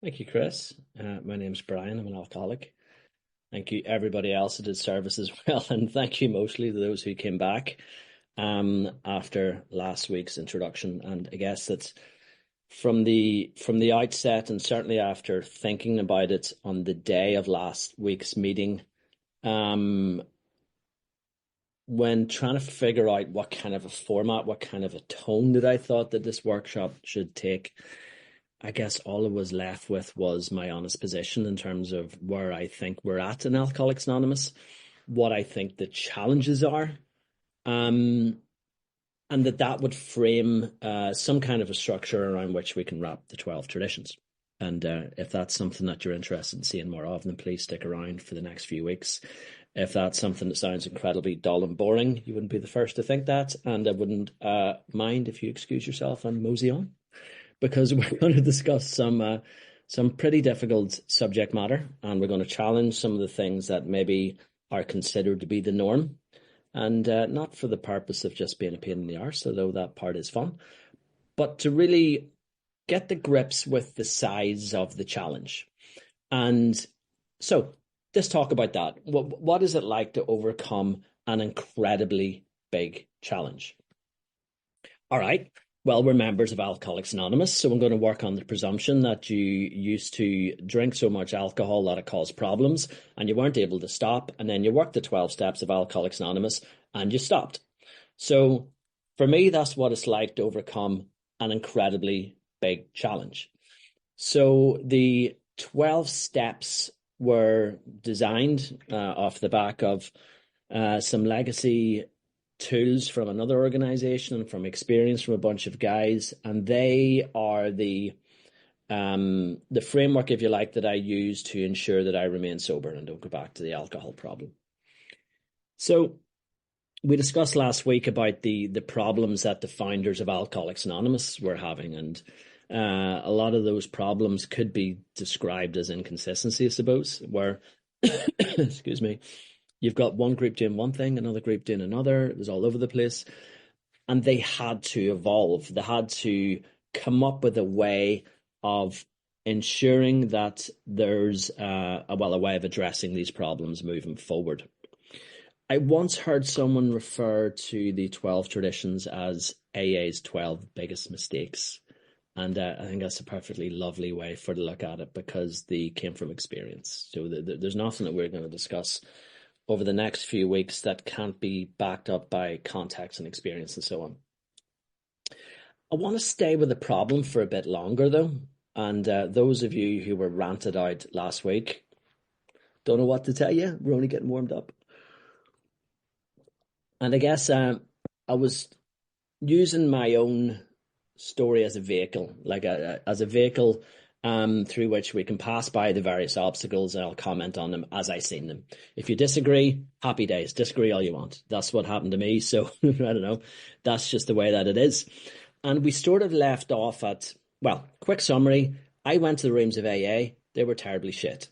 Thank you, Chris. My name's Brian. I'm an alcoholic. Thank you, everybody else who did service as well, and thank you mostly to those who came back after last week's introduction. And I guess that's from the outset, and certainly after thinking about it on the day of last week's meeting, when trying to figure out what kind of a format, what kind of a tone that I thought that this workshop should take, I guess all I was left with was my honest position in terms of where I think we're at in Alcoholics Anonymous, what I think the challenges are, and that would frame some kind of a structure around which we can wrap the 12 traditions. And if that's something that you're interested in seeing more of, then please stick around for the next few weeks. If that's something that sounds incredibly dull and boring, you wouldn't be the first to think that, and I wouldn't mind if you excuse yourself and mosey on, because we're going to discuss some pretty difficult subject matter, and we're going to challenge some of the things that maybe are considered to be the norm, and not for the purpose of just being a pain in the arse, although that part is fun, but to really get the grips with the size of the challenge. And so let's talk about that. What is it like to overcome an incredibly big challenge? All right. Well, we're members of Alcoholics Anonymous, so I'm going to work on the presumption that you used to drink so much alcohol that it caused problems and you weren't able to stop, and then you worked the 12 steps of Alcoholics Anonymous and you stopped. So for me, that's what it's like to overcome an incredibly big challenge. So the 12 steps were designed off the back of some legacy tools from another organization and from experience from a bunch of guys, and they are the framework, if you like, that I use to ensure that I remain sober and don't go back to the alcohol problem. So we discussed last week about the problems that the founders of Alcoholics Anonymous were having, and a lot of those problems could be described as inconsistency, I suppose, where excuse me, you've got one group doing one thing, another group doing another. It was all over the place. And they had to evolve. They had to come up with a way of ensuring that there's a way of addressing these problems moving forward. I once heard someone refer to the 12 traditions as AA's 12 biggest mistakes. And I think that's a perfectly lovely way to look at it, because they came from experience. So there's nothing that we're going to discuss over the next few weeks that can't be backed up by context and experience and so on. I want to stay with the problem for a bit longer, though. And those of you who were ranted out last week, don't know what to tell you. We're only getting warmed up. And I guess I was using my own story as a vehicle, as a vehicle through which we can pass by the various obstacles, and I'll comment on them as I seen them. If you disagree, happy days. Disagree all you want. That's what happened to me. So I don't know. That's just the way that it is. And we sort of left off at, well, quick summary. I went to the rooms of AA. They were terribly shit.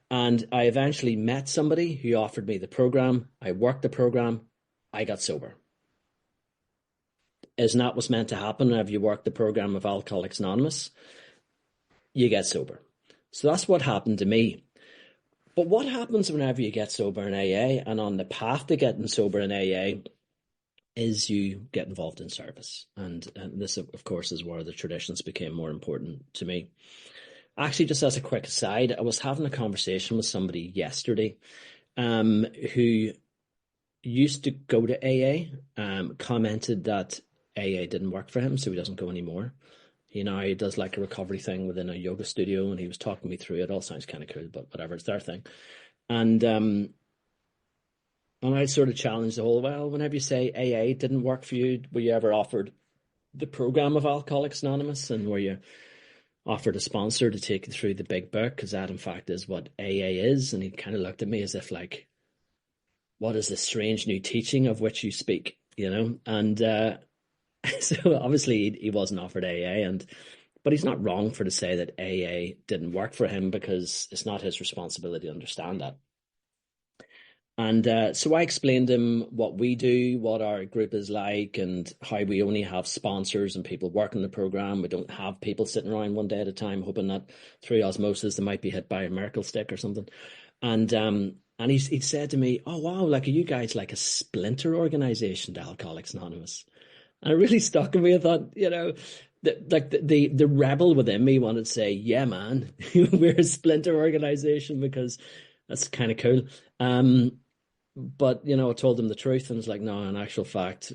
And I eventually met somebody who offered me the program. I worked the program. I got sober. Isn't that what's meant to happen whenever you work the program of Alcoholics Anonymous? You get sober. So that's what happened to me. But what happens whenever you get sober in AA, and on the path to getting sober in AA, is you get involved in service. And this, of course, is where the traditions became more important to me. Actually, just as a quick aside, I was having a conversation with somebody yesterday who used to go to AA, commented that AA didn't work for him, so he doesn't go anymore. He does like a recovery thing within a yoga studio, and he was talking me through it. All sounds kind of cool, but whatever, it's their thing. And I sort of challenged the whole, well, whenever you say AA didn't work for you, were you ever offered the program of Alcoholics Anonymous, and were you offered a sponsor to take you through the big book? Because that, in fact, is what AA is. And he kind of looked at me as if like, what is this strange new teaching of which you speak, And so obviously he wasn't offered AA, but he's not wrong to say that AA didn't work for him, because it's not his responsibility to understand that. And so I explained to him what we do, what our group is like, and how we only have sponsors and people working the program. We don't have people sitting around one day at a time hoping that through osmosis they might be hit by a miracle stick or something. And he said to me, "Oh wow, like are you guys like a splinter organization to Alcoholics Anonymous?" And it really stuck with me. I thought, the rebel within me wanted to say, "Yeah, man, we're a splinter organization because that's kind of cool." But I told him the truth, and it's like, no, in actual fact,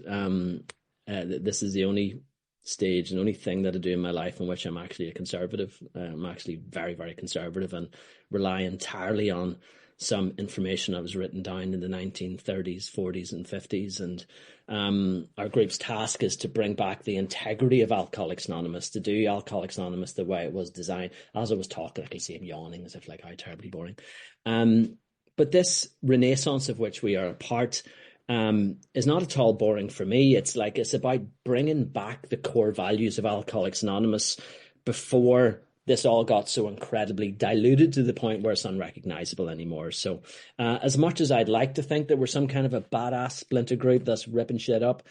this is the only stage and only thing that I do in my life in which I'm actually a conservative. I'm actually very, very conservative and rely entirely on some information that was written down in the 1930s, 40s, and 50s. And our group's task is to bring back the integrity of Alcoholics Anonymous, to do Alcoholics Anonymous the way it was designed. As I was talking, I could see him yawning as if like, how terribly boring. But this renaissance of which we are a part is not at all boring for me. It's about bringing back the core values of Alcoholics Anonymous before this all got so incredibly diluted to the point where it's unrecognizable anymore. So as much as I'd like to think that we're some kind of a badass splinter group that's ripping shit up,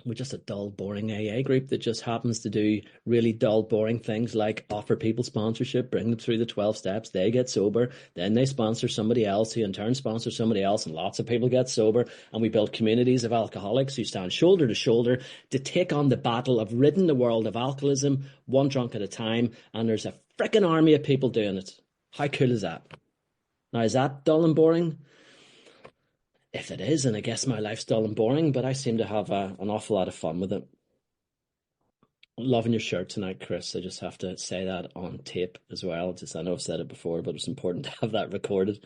we're just a dull, boring AA group that just happens to do really dull, boring things like offer people sponsorship, bring them through the 12 steps, they get sober, then they sponsor somebody else who in turn sponsors somebody else, and lots of people get sober, and we build communities of alcoholics who stand shoulder to shoulder to take on the battle of ridding the world of alcoholism, one drunk at a time, and there's a frickin' army of people doing it. How cool is that? Now, is that dull and boring? If it is, and I guess my life's dull and boring, but I seem to have an awful lot of fun with it. Loving your shirt tonight, Chris. I just have to say that on tape as well. I know I've said it before, but it's important to have that recorded.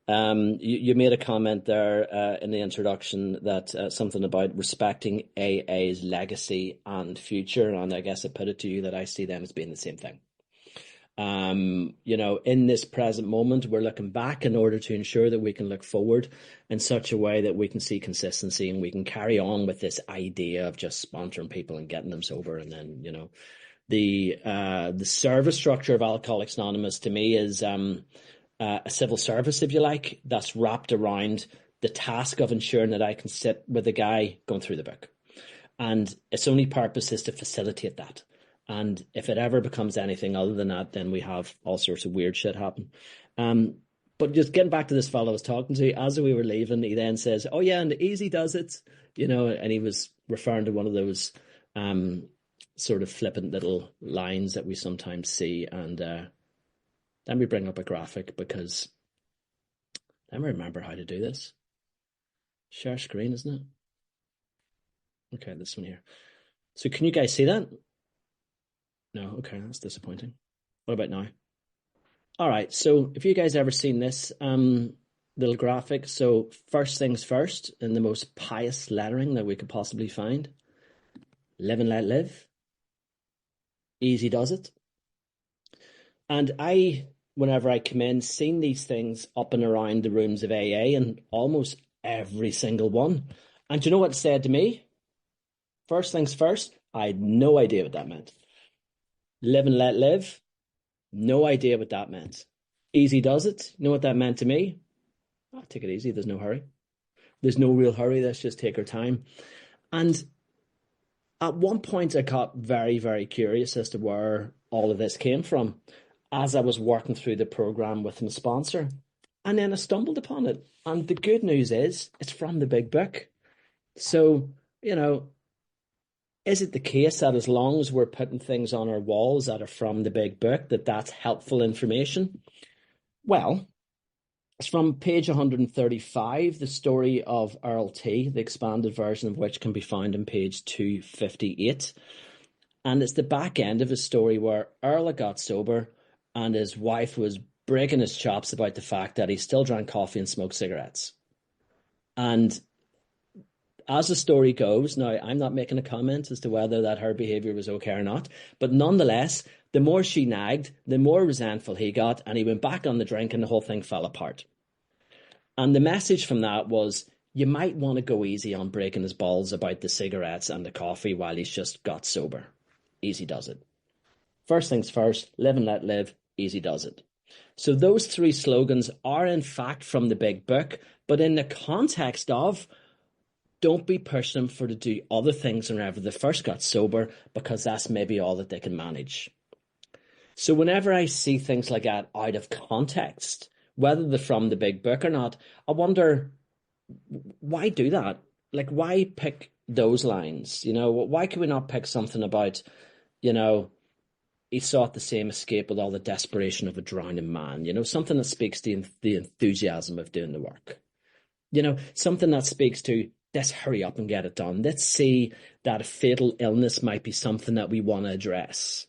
You made a comment there in the introduction that something about respecting AA's legacy and future, and I guess I put it to you that I see them as being the same thing. In this present moment, we're looking back in order to ensure that we can look forward in such a way that we can see consistency and we can carry on with this idea of just sponsoring people and getting them sober. And then, the service structure of Alcoholics Anonymous to me is a civil service, if you like, that's wrapped around the task of ensuring that I can sit with a guy going through the book. And its only purpose is to facilitate that. And if it ever becomes anything other than that, then we have all sorts of weird shit happen. But just getting back to this fellow I was talking to, as we were leaving, he then says, "Oh yeah, and Easy does it," and he was referring to one of those sort of flippant little lines that we sometimes see. And let me bring up a graphic because let me remember how to do this. Share screen, isn't it? Okay, this one here. So can you guys see that? No, okay, that's disappointing. What about now? All right, so if you guys ever seen this little graphic, so first things first, in the most pious lettering that we could possibly find, live and let live. Easy does it. And whenever I come in, seen these things up and around the rooms of AA, and almost every single one. And do you know what it said to me? First things first, I had no idea what that meant. Live and let live. No idea what that meant. Easy does it. You know what that meant to me? Oh, take it easy. There's no hurry. There's no real hurry. Let's just take our time. And at one point, I got very, very curious as to where all of this came from as I was working through the program with my sponsor. And then I stumbled upon it. And the good news is it's from the big book. So, is it the case that as long as we're putting things on our walls that are from the big book, that's helpful information? Well, it's from page 135, the story of Earl T, the expanded version of which can be found on page 258. And it's the back end of his story where Earl got sober and his wife was breaking his chops about the fact that he still drank coffee and smoked cigarettes. And as the story goes, now I'm not making a comment as to whether that her behavior was okay or not, but nonetheless, the more she nagged, the more resentful he got, and he went back on the drink and the whole thing fell apart. And the message from that was, you might want to go easy on breaking his balls about the cigarettes and the coffee while he's just got sober. Easy does it. First things first, live and let live. Easy does it. So those three slogans are in fact from the big book, but in the context of don't be pushing them for to do other things whenever they first got sober, because that's maybe all that they can manage. So whenever I see things like that out of context, whether they're from the big book or not, I wonder, why do that? Like, why pick those lines? Why can we not pick something about, you know, he sought the same escape with all the desperation of a drowning man, something that speaks to the enthusiasm of doing the work, something that speaks to let's hurry up and get it done. Let's see that a fatal illness might be something that we want to address.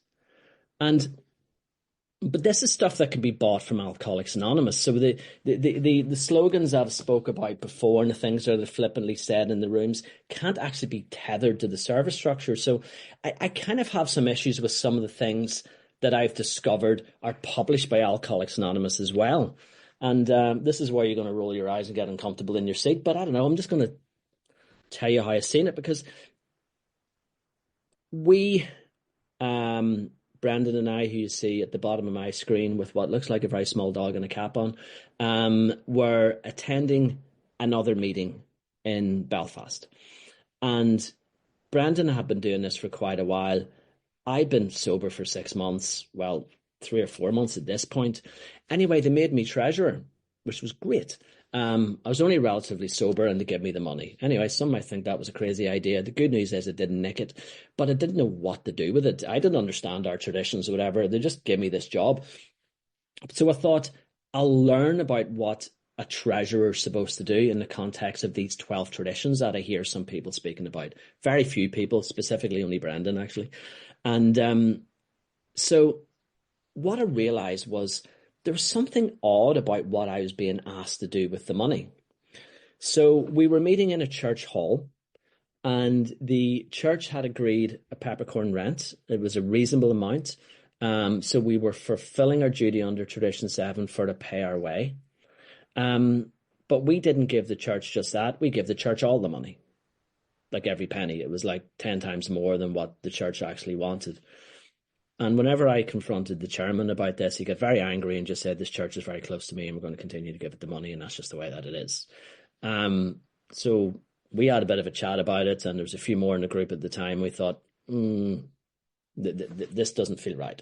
But this is stuff that can be bought from Alcoholics Anonymous. So the slogans that I spoke about before and the things that are flippantly said in the rooms can't actually be tethered to the service structure. So I kind of have some issues with some of the things that I've discovered are published by Alcoholics Anonymous as well. And this is where you're going to roll your eyes and get uncomfortable in your seat. But I don't know, I'm just going to tell you how I've seen it, because we... Brandon and I, who you see at the bottom of my screen with what looks like a very small dog and a cap on, were attending another meeting in Belfast. And Brandon had been doing this for quite a while. I'd been sober for 6 months, well, 3 or 4 months at this point. Anyway, they made me treasurer, which was great. I was only relatively sober and they gave me the money. Anyway, some might think that was a crazy idea. The good news is it didn't nick it, but I didn't know what to do with it. I didn't understand our traditions or whatever. They just gave me this job. So I thought I'll learn about what a treasurer is supposed to do in the context of these 12 traditions that I hear some people speaking about. Very few people, specifically only Brendan, actually. And so what I realized was there was something odd about what I was being asked to do with the money. So we were meeting in a church hall, and the church had agreed a peppercorn rent. It was a reasonable amount. So we were fulfilling our duty under Tradition 7 for to pay our way. But we didn't give the church just that. We gave the church all the money, like every penny. It was like 10 times more than what the church actually wanted. And whenever I confronted the chairman about this, he got very angry and just said, this church is very close to me and we're going to continue to give it the money, and that's just the way that it is. So we had a bit of a chat about it, and there was a few more in the group at the time. We thought, this doesn't feel right.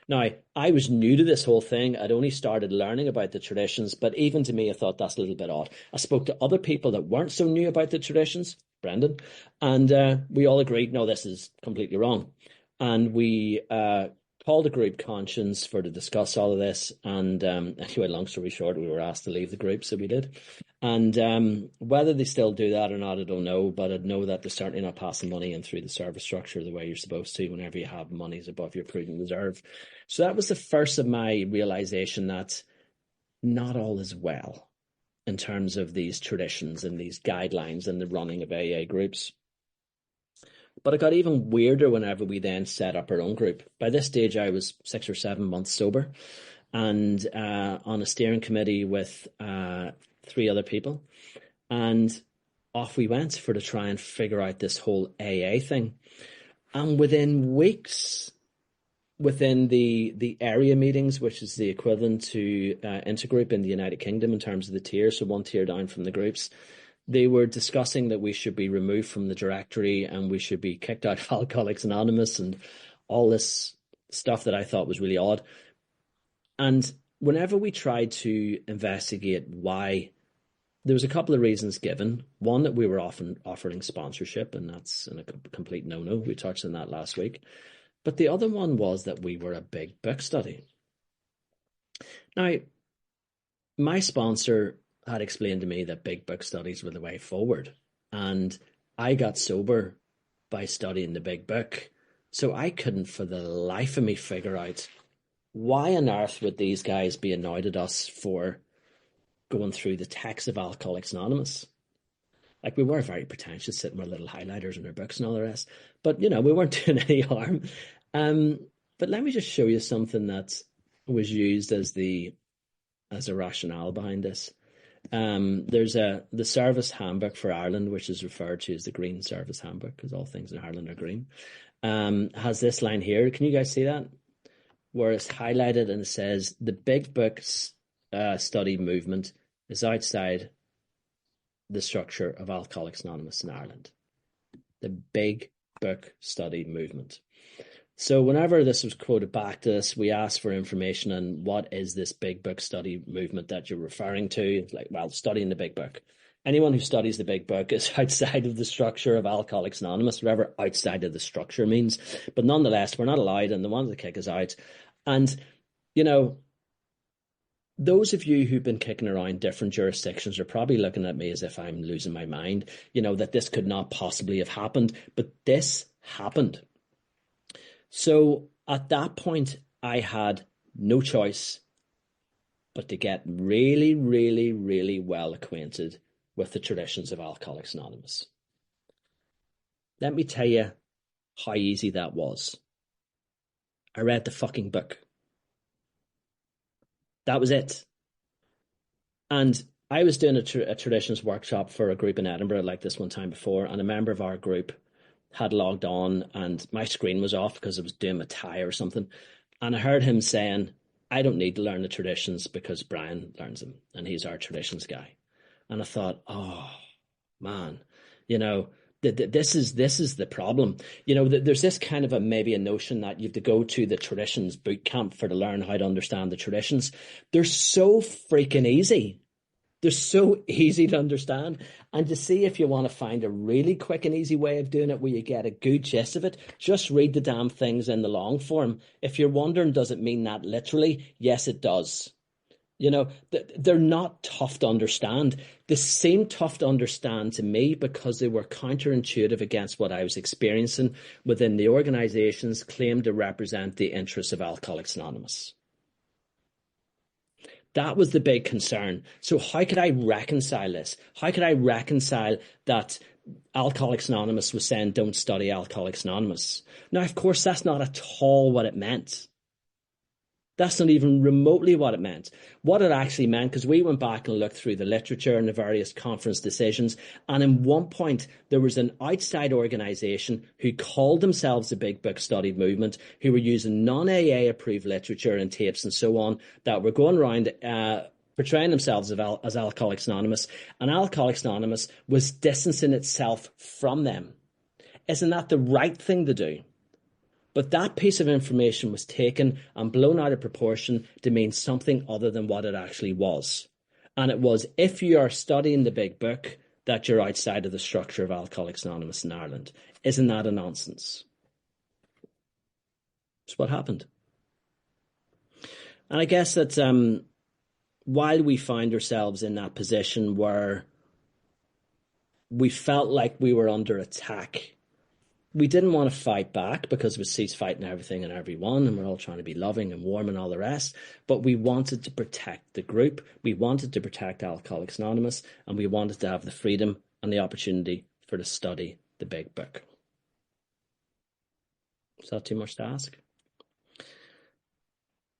Now, I was new to this whole thing. I'd only started learning about the traditions, but even to me, I thought that's a little bit odd. I spoke to other people that weren't so new about the traditions, Brendan, and we all agreed, no, this is completely wrong. And we called a group conscience to discuss all of this. And anyway, long story short, we were asked to leave the group, so we did. And whether they still do that or not, I don't know. But I know that they're certainly not passing money in through the service structure the way you're supposed to whenever you have monies above your prudent reserve. So that was the first of my realization that not all is well in terms of these traditions and these guidelines and the running of AA groups. But it got even weirder whenever we then set up our own group. By this stage, I was 6 or 7 months sober, and on a steering committee with 3 other people. And off we went to try and figure out this whole AA thing. And within weeks, within the area meetings, which is the equivalent to intergroup in the United Kingdom in terms of the tiers, so 1 tier down from the groups, they were discussing that we should be removed from the directory and we should be kicked out of Alcoholics Anonymous and all this stuff that I thought was really odd. And whenever we tried to investigate why, there was a couple of reasons given. One, that we were often offering sponsorship, and that's a complete no-no. We touched on that last week. But the other one was that we were a big book study. Now, my sponsor had explained to me that big book studies were the way forward. And I got sober by studying the big book. So I couldn't for the life of me figure out why on earth would these guys be annoyed at us for going through the text of Alcoholics Anonymous. Like, we were very pretentious, sitting with little highlighters in our books and all the rest. But, we weren't doing any harm. But let me just show you something that was used as a rationale behind this. There's the Service Handbook for Ireland, which is referred to as the Green Service Handbook, because all things in Ireland are green. Has this line here. Can you guys see that? where it's highlighted and it says the big book study movement is outside the structure of Alcoholics Anonymous in Ireland. The big book study movement. So whenever this was quoted back to us, we asked for information on what is this big book study movement that you're referring to. It's like, well, studying the big book. Anyone who studies the big book is outside of the structure of Alcoholics Anonymous, whatever outside of the structure means. But nonetheless, we're not allowed, and they wanted to kick us out. And, you know, those of you who've been kicking around different jurisdictions are probably looking at me as if I'm losing my mind, you know, that this could not possibly have happened. But this happened. So at that point, I had no choice but to get really, really, really well acquainted with the traditions of Alcoholics Anonymous. Let me tell you how easy that was. I read the fucking book. That was it. And I was doing a traditions workshop for a group in Edinburgh like this one time before, and a member of our group had logged on and my screen was off because I was doing my tie or something. And I heard him saying, I don't need to learn the traditions because Brian learns them and he's our traditions guy. And I thought, oh, man, you know, this is the problem. You know, there's this kind of maybe a notion that you have to go to the traditions boot camp to learn how to understand the traditions. They're so freaking easy. They're so easy to understand. And to see if you want to find a really quick and easy way of doing it where you get a good gist of it, just read the damn things in the long form. If you're wondering, does it mean that literally? Yes, it does. You know, they're not tough to understand. They seemed tough to understand to me because they were counterintuitive against what I was experiencing within the organizations claimed to represent the interests of Alcoholics Anonymous. That was the big concern. So how could I reconcile this? How could I reconcile that Alcoholics Anonymous was saying don't study Alcoholics Anonymous? Now, of course, that's not at all what it meant. That's not even remotely what it meant. What it actually meant, because we went back and looked through the literature and the various conference decisions, and in one point there was an outside organisation who called themselves the Big Book Study Movement, who were using non-AA approved literature and tapes and so on, that were going around portraying themselves as Alcoholics Anonymous, and Alcoholics Anonymous was distancing itself from them. Isn't that the right thing to do? But that piece of information was taken and blown out of proportion to mean something other than what it actually was. And it was, if you are studying the big book, that you're outside of the structure of Alcoholics Anonymous in Ireland. Isn't that a nonsense? It's what happened. And I guess that while we find ourselves in that position where we felt like we were under attack, we didn't want to fight back because we ceased fighting everything and everyone, and we're all trying to be loving and warm and all the rest. But we wanted to protect the group. We wanted to protect Alcoholics Anonymous, and we wanted to have the freedom and the opportunity to study the big book. Is that too much to ask?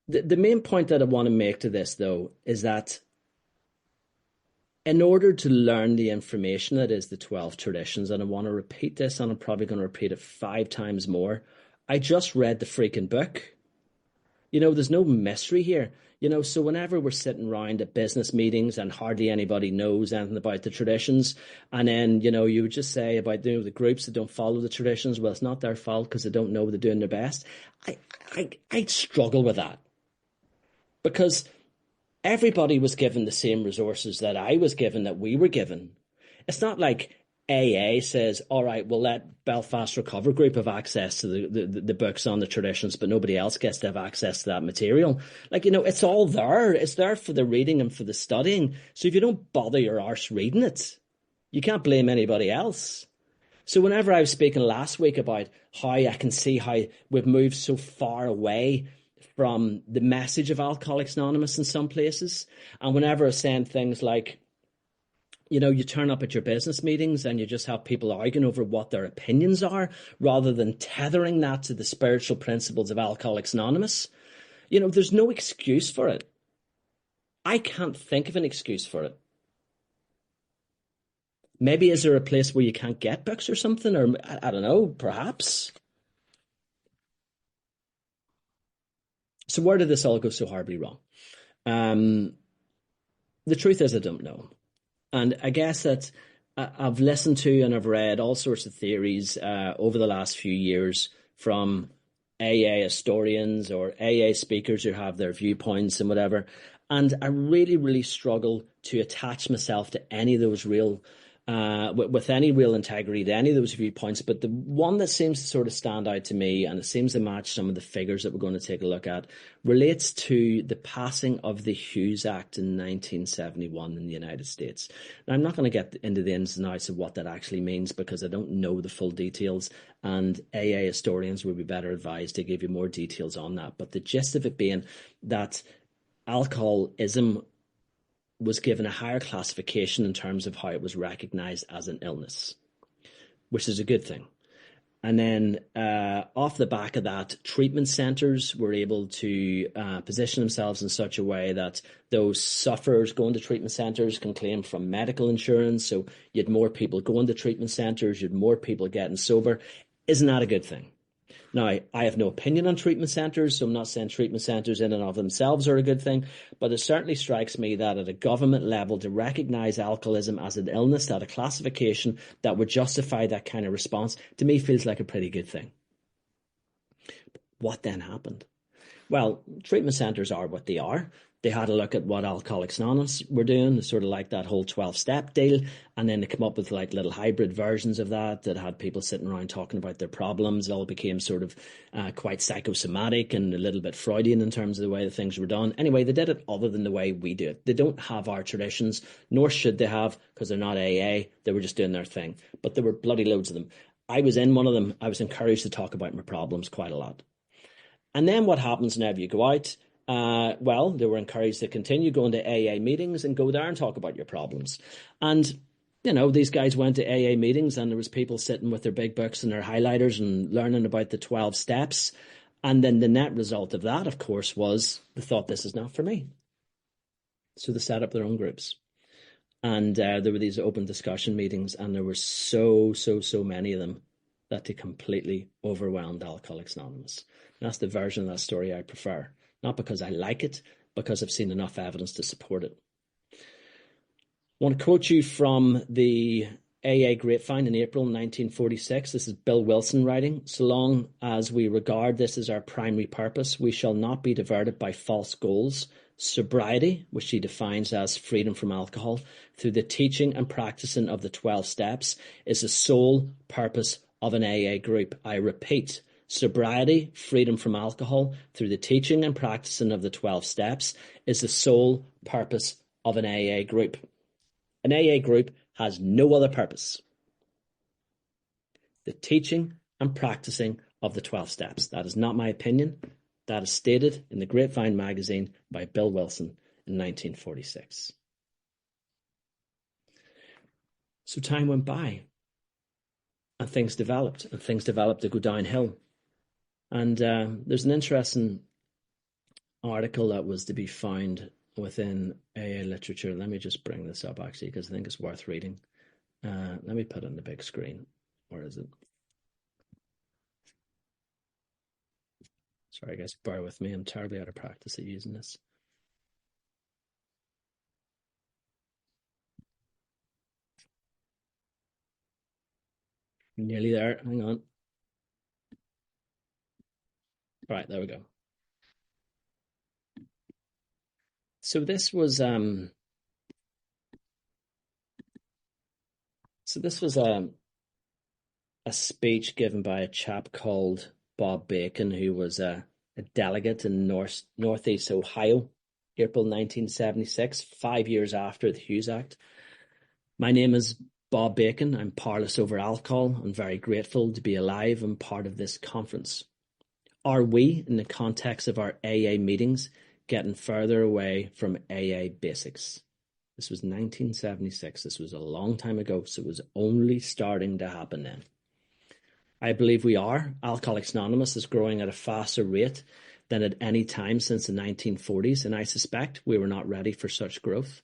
The main point that I want to make to this, though, is that in order to learn the information that is the 12 traditions, and I want to repeat this, and I'm probably going to repeat it 5 times more, I just read the freaking book. You know, there's no mystery here. You know, so whenever we're sitting around at business meetings and hardly anybody knows anything about the traditions, and then, you know, you would just say about, you know, the groups that don't follow the traditions, well, it's not their fault because they don't know they're doing their best. I struggle with that because everybody was given the same resources that I was given, that we were given. It's not like AA says, all right, we'll let Belfast Recover Group have access to the books on the traditions, but nobody else gets to have access to that material. Like, you know, it's all there. It's there for the reading and for the studying. So if you don't bother your arse reading it, you can't blame anybody else. So whenever I was speaking last week about how I can see how we've moved so far away from the message of Alcoholics Anonymous in some places. And whenever I was saying things like, you know, you turn up at your business meetings and you just have people arguing over what their opinions are rather than tethering that to the spiritual principles of Alcoholics Anonymous. You know, there's no excuse for it. I can't think of an excuse for it. Maybe is there a place where you can't get books or something? Or I don't know, perhaps. So where did this all go so horribly wrong? Um, the truth is, I don't know. And I guess that I've listened to and I've read all sorts of theories over the last few years from AA historians or AA speakers who have their viewpoints and whatever. And I really, really struggle to attach myself to any of those real, with any real integrity to any of those viewpoints. But the one that seems to sort of stand out to me, and it seems to match some of the figures that we're going to take a look at, relates to the passing of the Hughes Act in 1971 in the United States. Now, I'm not going to get into the ins and outs of what that actually means because I don't know the full details, and AA historians would be better advised to give you more details on that. But the gist of it being that alcoholism was given a higher classification in terms of how it was recognized as an illness, which is a good thing. And then off the back of that, treatment centres were able to position themselves in such a way that those sufferers going to treatment centres can claim from medical insurance. So you had more people going to treatment centres, you had more people getting sober. Isn't that a good thing? Now, I have no opinion on treatment centres, so I'm not saying treatment centres in and of themselves are a good thing, but it certainly strikes me that at a government level to recognise alcoholism as an illness, that a classification that would justify that kind of response, to me feels like a pretty good thing. What then happened? Well, treatment centres are what they are. They had a look at what Alcoholics Anonymous were doing, sort of like that whole 12-step deal, and then they come up with like little hybrid versions of that had people sitting around talking about their problems. It all became sort of quite psychosomatic and a little bit Freudian in terms of the way that things were done. Anyway, they did it other than the way we do it. They don't have our traditions, nor should they have, because they're not AA. They were just doing their thing. But there were bloody loads of them. I was in one of them. I was encouraged to talk about my problems quite a lot. And then what happens whenever you go out? Well, they were encouraged to continue going to AA meetings and go there and talk about your problems. And, you know, these guys went to AA meetings and there was people sitting with their big books and their highlighters and learning about the 12 steps. And then the net result of that, of course, was they thought this is not for me. So they set up their own groups. And there were these open discussion meetings and there were so many of them that they completely overwhelmed Alcoholics Anonymous. And that's the version of that story I prefer. Not because I like it, because I've seen enough evidence to support it. I want to quote you from the AA Grapevine in April 1946. This is Bill Wilson writing. So long as we regard this as our primary purpose, we shall not be diverted by false goals. Sobriety, which he defines as freedom from alcohol, through the teaching and practicing of the 12 steps, is the sole purpose of an AA group. I repeat, sobriety, freedom from alcohol, through the teaching and practicing of the 12 steps, is the sole purpose of an AA group. An AA group has no other purpose. The teaching and practicing of the 12 steps. That is not my opinion. That is stated in the Grapevine magazine by Bill Wilson in 1946. So time went by and things developed to go downhill. And there's an interesting article that was to be found within AA literature. Let me just bring this up, actually, because I think it's worth reading. Let me put it on the big screen. Where is it? Sorry, guys, bear with me. I'm terribly out of practice at using this. Nearly there. Hang on. Right, there we go. So this was a speech given by a chap called Bob Bacon, who was a delegate in Northeast Ohio, April 1976, 5 years after the Hughes Act. My name is Bob Bacon. I'm powerless over alcohol. I'm very grateful to be alive and part of this conference. Are we, in the context of our AA meetings, getting further away from AA basics? This was 1976. This was a long time ago, so it was only starting to happen then. I believe we are. Alcoholics Anonymous is growing at a faster rate than at any time since the 1940s, and I suspect we were not ready for such growth.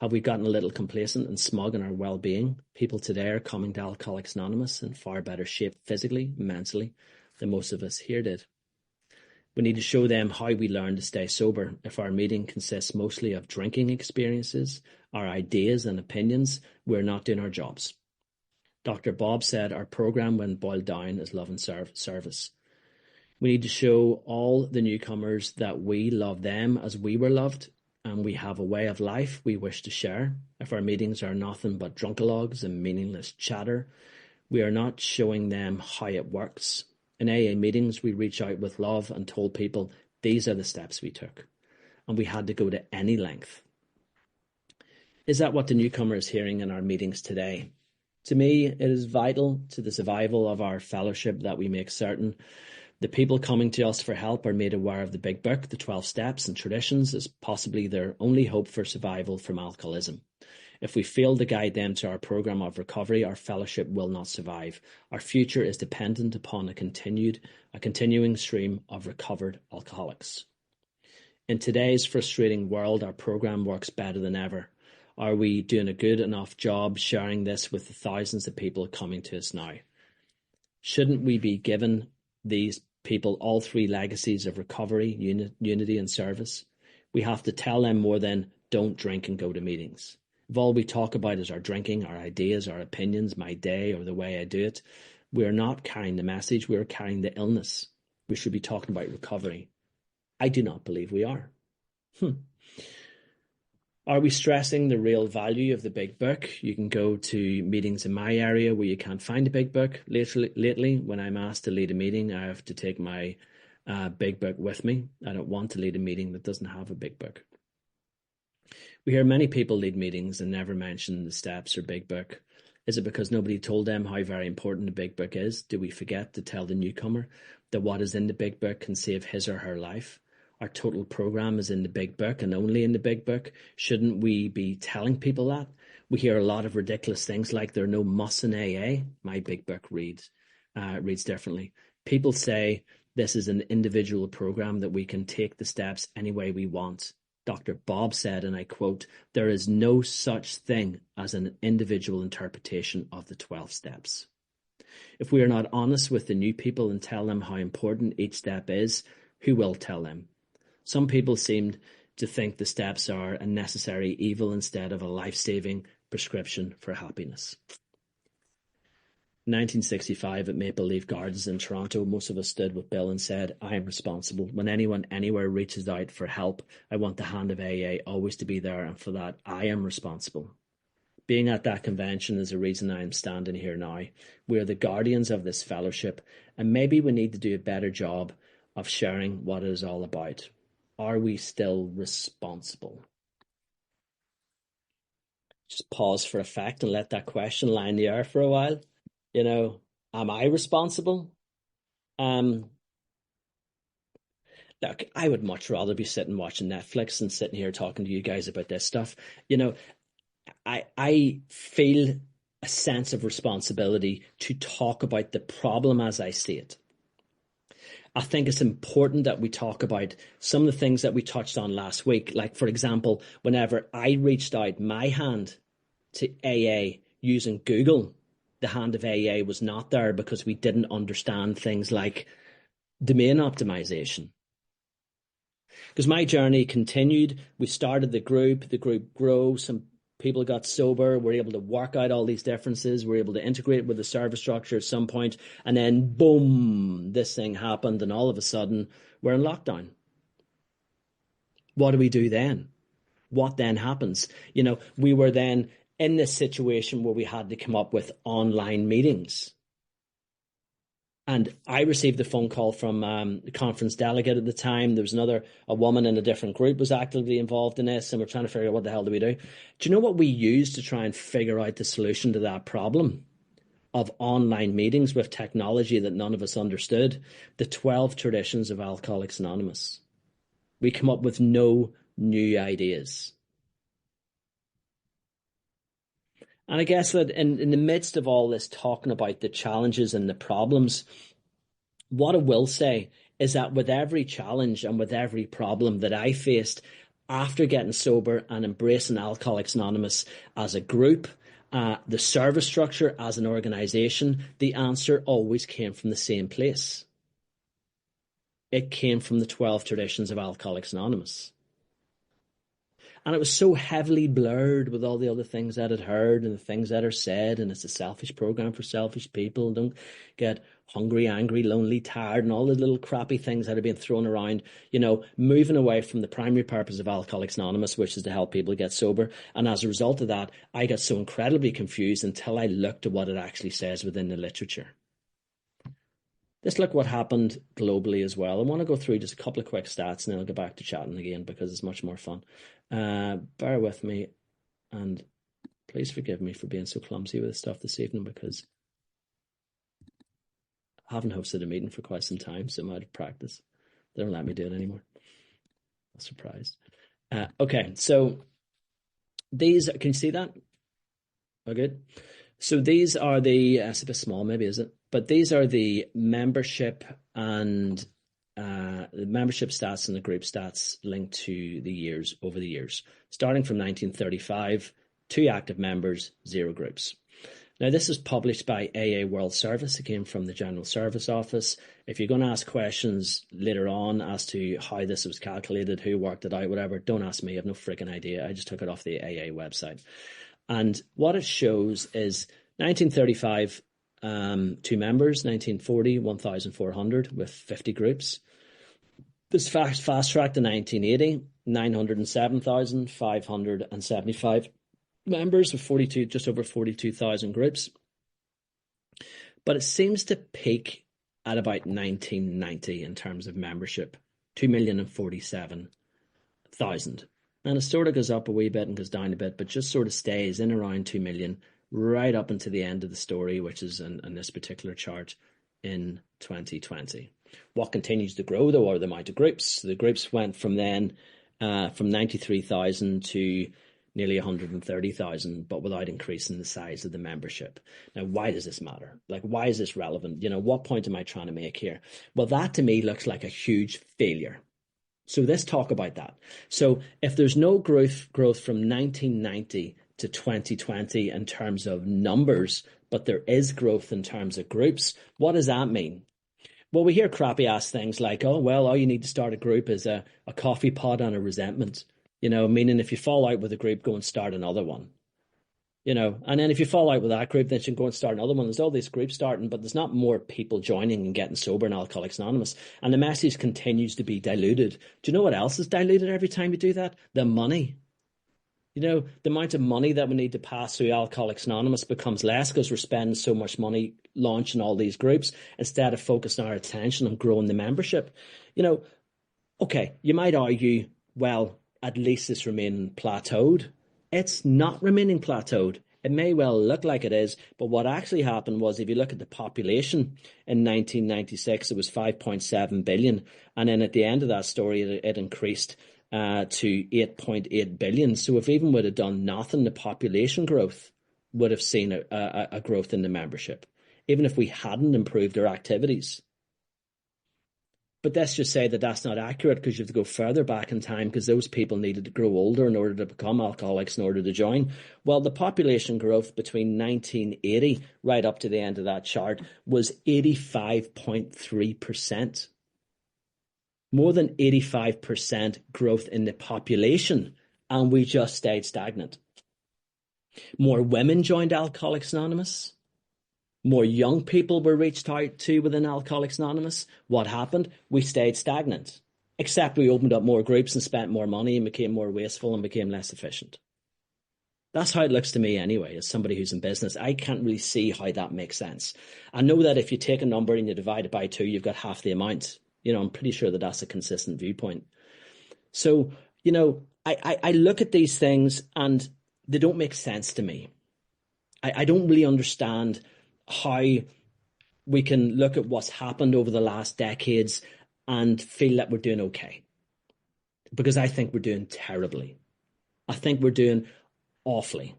Have we gotten a little complacent and smug in our well-being? People today are coming to Alcoholics Anonymous in far better shape physically, mentally, than most of us here did. We need to show them how we learn to stay sober. If our meeting consists mostly of drinking experiences, our ideas and opinions, we're not doing our jobs. Dr. Bob said our program, when boiled down, is love and service. We need to show all the newcomers that we love them as we were loved, and we have a way of life we wish to share. If our meetings are nothing but drunkalogs and meaningless chatter, we are not showing them how it works. In AA meetings, we reached out with love and told people these are the steps we took, and we had to go to any length. Is that what the newcomer is hearing in our meetings today? To me, it is vital to the survival of our fellowship that we make certain the people coming to us for help are made aware of the Big Book, the 12 steps and traditions as possibly their only hope for survival from alcoholism. If we fail to guide them to our program of recovery, our fellowship will not survive. Our future is dependent upon a continuing stream of recovered alcoholics. In today's frustrating world, our program works better than ever. Are we doing a good enough job sharing this with the thousands of people coming to us now? Shouldn't we be given these people all three legacies of recovery, unity, and service? We have to tell them more than don't drink and go to meetings. If all we talk about is our drinking, our ideas, our opinions, my day, or the way I do it, we are not carrying the message, we are carrying the illness. We should be talking about recovery. I do not believe we are. Are we stressing the real value of the Big Book? You can go to meetings in my area where you can't find a Big Book. Lately, when I'm asked to lead a meeting, I have to take my Big Book with me. I don't want to lead a meeting that doesn't have a Big Book. We hear many people lead meetings and never mention the steps or Big Book. Is it because nobody told them how very important the Big Book is? Do we forget to tell the newcomer that what is in the Big Book can save his or her life? Our total program is in the Big Book and only in the Big Book. Shouldn't we be telling people that? We hear a lot of ridiculous things like there are no muss in AA. My Big Book reads differently. People say this is an individual program that we can take the steps any way we want. Dr. Bob said, and I quote, there is no such thing as an individual interpretation of the 12 steps. If we are not honest with the new people and tell them how important each step is, who will tell them? Some people seem to think the steps are a necessary evil instead of a life-saving prescription for happiness. In 1965 at Maple Leaf Gardens in Toronto, most of us stood with Bill and said, I am responsible. When anyone anywhere reaches out for help, I want the hand of AA always to be there, and for that, I am responsible. Being at that convention is the reason I am standing here now. We are the guardians of this fellowship, and maybe we need to do a better job of sharing what it is all about. Are we still responsible? Just pause for effect and let that question lie in the air for a while. You know, am I responsible? Look, I would much rather be sitting watching Netflix than sitting here talking to you guys about this stuff. You know, I feel a sense of responsibility to talk about the problem as I see it. I think it's important that we talk about some of the things that we touched on last week. Like, for example, whenever I reached out my hand to AA using Google, the hand of AA was not there because we didn't understand things like domain optimization. Because my journey continued. We started the group grew, some people got sober, we're able to work out all these differences, we're able to integrate with the service structure at some point, and then boom, this thing happened, and all of a sudden we're in lockdown. What do we do then? What then happens? You know, we were then in this situation where we had to come up with online meetings. And I received a phone call from the conference delegate at the time. There was a woman in a different group was actively involved in this, and we're trying to figure out what the hell do we do. Do you know what we used to try and figure out the solution to that problem of online meetings with technology that none of us understood? The 12 traditions of Alcoholics Anonymous. We come up with no new ideas. And I guess that in the midst of all this talking about the challenges and the problems, what I will say is that with every challenge and with every problem that I faced after getting sober and embracing Alcoholics Anonymous as a group, the service structure as an organization, the answer always came from the same place. it came from the 12 traditions of Alcoholics Anonymous. And it was so heavily blurred with all the other things that I'd heard and the things that are said. And it's a selfish program for selfish people. Don't get hungry, angry, lonely, tired, and all the little crappy things that are being thrown around, moving away from the primary purpose of Alcoholics Anonymous, which is to help people get sober. And as a result of that, I got so incredibly confused until I looked at what it actually says within the literature. Let's look what happened globally as well. I want to go through just a couple of quick stats and then I'll go back to chatting again because it's much more fun. Bear with me and please forgive me for being so clumsy with this stuff this evening because I haven't hosted a meeting for quite some time, so I'm out of practice. They don't let me do it anymore. I'm surprised. Okay, so these, can you see that? Oh, good. So these are it's a bit small maybe, is it? But these are the membership and the membership stats and the group stats linked to the years over the years. Starting from 1935, 2 active members, 0 groups. Now, this is published by AA World Service. It came from the General Service Office. If you're going to ask questions later on as to how this was calculated, who worked it out, whatever, don't ask me. I have no freaking idea. I just took it off the AA website. And what it shows is 1935, 2 members, 1940, 1,400 with 50 groups. This fast-tracked to 1980, 907,575 members with just over 42,000 groups. But it seems to peak at about 1990 in terms of membership, 2,047,000. And it sort of goes up a wee bit and goes down a bit, but just sort of stays in around 2 million right up until the end of the story, which is in this particular chart in 2020. What continues to grow, though, are the amount of groups. The groups went from then from 93,000 to nearly 130,000, but without increasing the size of the membership. Now, why does this matter? Like, why is this relevant? What point am I trying to make here? Well, that to me looks like a huge failure. So let's talk about that. So if there's no growth from 1990 to 2020 in terms of numbers, but there is growth in terms of groups, what does that mean? Well, we hear crappy ass things like, oh, well, all you need to start a group is a coffee pot and a resentment. Meaning if you fall out with a group, go and start another one. And then if you fall out with that group, then you can go and start another one. There's all these groups starting, but there's not more people joining and getting sober in Alcoholics Anonymous. And the message continues to be diluted. Do you know what else is diluted every time you do that? The money. The amount of money that we need to pass through Alcoholics Anonymous becomes less because we're spending so much money launching all these groups instead of focusing our attention on growing the membership. Okay, you might argue, well, at least it's remaining plateaued. It's not remaining plateaued. It may well look like it is, but what actually happened was if you look at the population in 1996, it was 5.7 billion. And then at the end of that story, it increased to 8.8 billion. So if even would have done nothing, the population growth would have seen a growth in the membership, even if we hadn't improved our activities. But let's just say that that's not accurate because you have to go further back in time because those people needed to grow older in order to become alcoholics in order to join. Well, the population growth between 1980 right up to the end of that chart was 85.3%. More than 85% growth in the population, and we just stayed stagnant. More women joined Alcoholics Anonymous. More young people were reached out to within Alcoholics Anonymous. What happened? We stayed stagnant, except we opened up more groups and spent more money and became more wasteful and became less efficient. That's how it looks to me anyway, as somebody who's in business. I can't really see how that makes sense. I know that if you take a number and you divide it by 2, you've got half the amount. I'm pretty sure that that's a consistent viewpoint. So, I look at these things and they don't make sense to me. I don't really understand how we can look at what's happened over the last decades and feel that we're doing okay. Because I think we're doing terribly. I think we're doing awfully.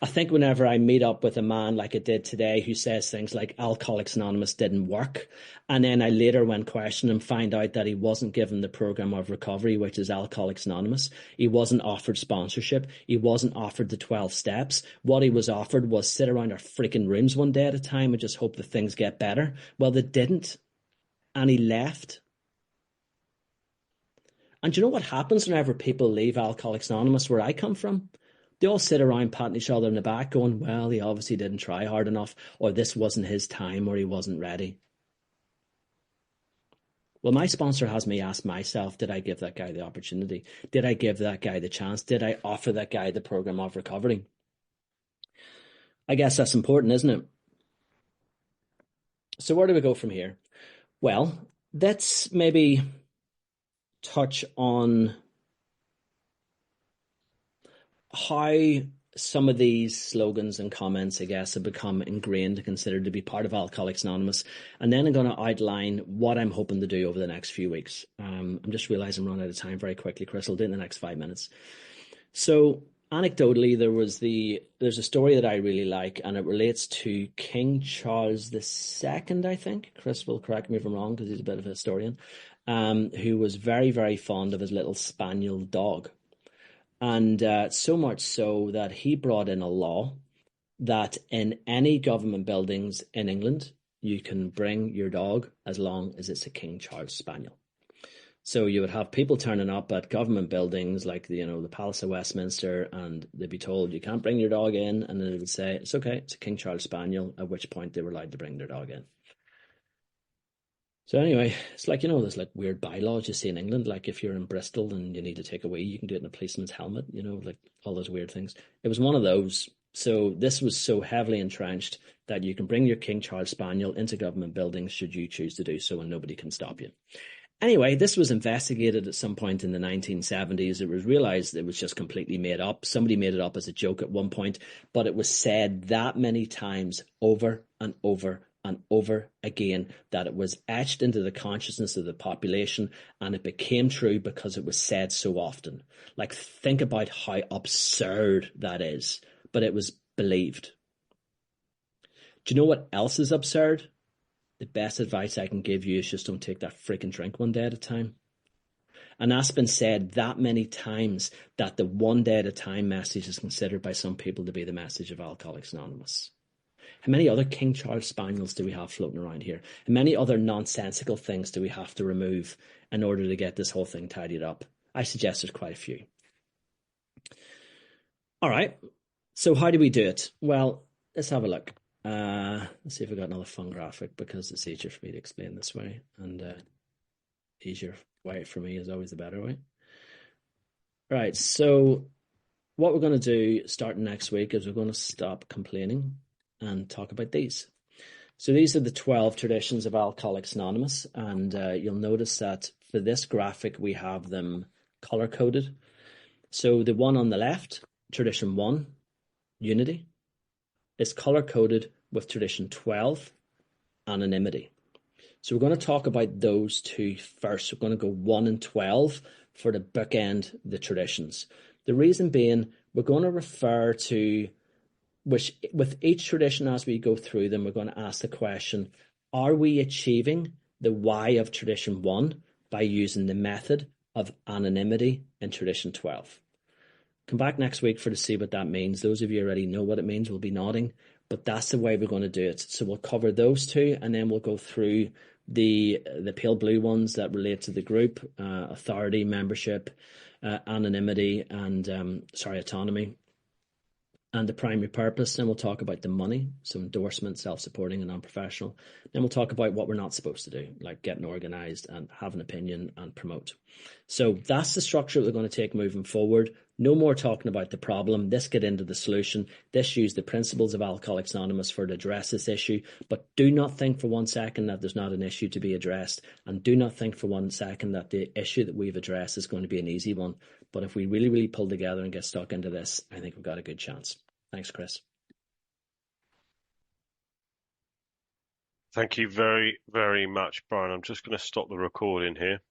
I think whenever I meet up with a man like I did today who says things like Alcoholics Anonymous didn't work, and then I later, when questioned him, find out that he wasn't given the program of recovery, which is Alcoholics Anonymous. He wasn't offered sponsorship. He wasn't offered the 12 steps. What he was offered was sit around our freaking rooms one day at a time and just hope that things get better. Well, they didn't. And he left. And do you know what happens whenever people leave Alcoholics Anonymous, where I come from? They all sit around patting each other in the back going, well, he obviously didn't try hard enough, or this wasn't his time, or he wasn't ready. Well, my sponsor has me ask myself, did I give that guy the opportunity? Did I give that guy the chance? Did I offer that guy the program of recovery? I guess that's important, isn't it? So where do we go from here? Well, let's maybe touch on how some of these slogans and comments, I guess, have become ingrained and considered to be part of Alcoholics Anonymous. And then I'm going to outline what I'm hoping to do over the next few weeks. I'm just realizing I'm running out of time very quickly, Chris. I'll do it in the next 5 minutes. So anecdotally, there's a story that I really like, and it relates to King Charles II, I think. Chris will correct me if I'm wrong, because he's a bit of a historian, who was very, very fond of his little spaniel dog. And so much so that he brought in a law that in any government buildings in England, you can bring your dog as long as it's a King Charles Spaniel. So you would have people turning up at government buildings like the Palace of Westminster, and they'd be told you can't bring your dog in, and then they would say it's okay, it's a King Charles Spaniel, at which point they were allowed to bring their dog in. So anyway, it's like, there's like weird bylaws you see in England. Like if you're in Bristol and you need to take a wee, you can do it in a policeman's helmet, like all those weird things. It was one of those. So this was so heavily entrenched that you can bring your King Charles Spaniel into government buildings should you choose to do so, and nobody can stop you. Anyway, this was investigated at some point in the 1970s. It was realized it was just completely made up. Somebody made it up as a joke at one point, but it was said that many times over and over and over again that it was etched into the consciousness of the population, and it became true because it was said so often. Like, think about how absurd that is, but it was believed. Do you know what else is absurd? The best advice I can give you is just don't take that freaking drink one day at a time. And that's been said that many times that the one day at a time message is considered by some people to be the message of Alcoholics Anonymous. How many other King Charles Spaniels do we have floating around here? How many other nonsensical things do we have to remove in order to get this whole thing tidied up? I suggest there's quite a few. All right. So how do we do it? Well, let's have a look. Let's see if we've got another fun graphic, because it's easier for me to explain this way, and easier way for me is always the better way. Right, so what we're going to do starting next week is we're going to stop complaining and talk about these. So these are the 12 traditions of Alcoholics Anonymous, and you'll notice that for this graphic we have them color-coded. So the one on the left, tradition 1, unity, is color-coded with tradition 12, anonymity. So we're going to talk about those two first. We're going to go 1 and 12 for the bookend the traditions. The reason being, we're going to refer to, which with each tradition as we go through them, we're going to ask the question, are we achieving the why of tradition 1 by using the method of anonymity in tradition 12? Come back next week to see what that means. Those of you already know what it means will be nodding, but that's the way we're going to do it. So we'll cover those two, and then we'll go through the pale blue ones that relate to the group, authority, membership, anonymity, and autonomy, and the primary purpose. Then we'll talk about the money, so endorsement, self-supporting, and non-professional. Then we'll talk about what we're not supposed to do, like getting organized and have an opinion and promote. So that's the structure we're going to take moving forward. No more talking about the problem. Let's get into the solution. Let's use the principles of Alcoholics Anonymous to address this issue. But do not think for 1 second that there's not an issue to be addressed. And do not think for 1 second that the issue that we've addressed is going to be an easy one. But if we really, really pull together and get stuck into this, I think we've got a good chance. Thanks, Chris. Thank you very, very much, Brian. I'm just going to stop the recording here.